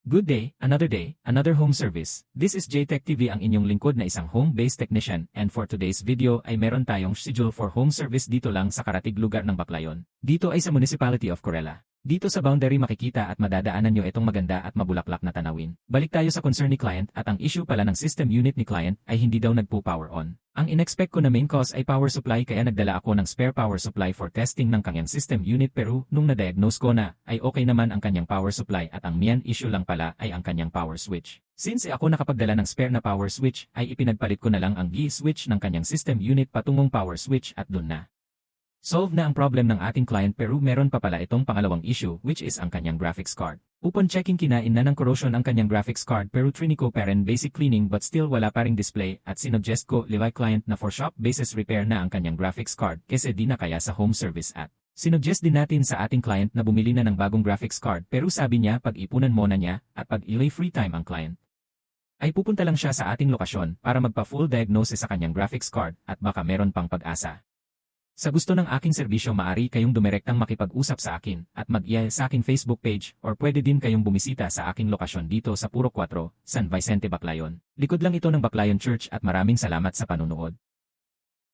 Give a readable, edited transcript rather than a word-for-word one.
Good day, another home service. This is JTech TV, ang inyong lingkod na isang home-based technician, and for today's video ay meron tayong schedule for home service dito lang sa karatig lugar ng Baclayon. Dito ay sa Municipality of Corella. Dito sa boundary makikita at madadaanan nyo itong maganda at mabulaklak na tanawin. Balik tayo sa concern ni client, at ang issue pala ng system unit ni client ay hindi daw nagpo-power on. Ang inexpect ko na main cause ay power supply, kaya nagdala ako ng spare power supply for testing ng kanyang system unit, pero nung na-diagnose ko na ay okay naman ang kanyang power supply at ang main issue lang pala ay ang kanyang power switch. Since ako nakapagdala ng spare na power switch ay ipinagpalit ko na lang ang key switch ng kanyang system unit patungong power switch at dun na. Solve na ang problem ng ating client, pero meron pa pala itong pangalawang issue, which is ang kanyang graphics card. Upon checking, kinain na ng corrosion ang kanyang graphics card, pero trini ko pa rin basic cleaning but still wala pa ring display, at sinuggest ko liway client na for shop basis repair na ang kanyang graphics card kasi di na kaya sa home service at. Sinuggest din natin sa ating client na bumili na ng bagong graphics card, pero sabi niya pag-ipunan muna niya at pag-ilay free time ang client ay pupunta lang siya sa ating lokasyon para magpa-full diagnosis sa kanyang graphics card at baka meron pang pag-asa. Sa gusto ng aking serbisyo, maaari kayong dumirektang makipag-usap sa akin at mag-i-mail sa aking Facebook page, or pwede din kayong bumisita sa aking lokasyon dito sa Puro 4, San Vicente, Baclayon. Likod lang ito ng Baclayon Church, at maraming salamat sa panunood.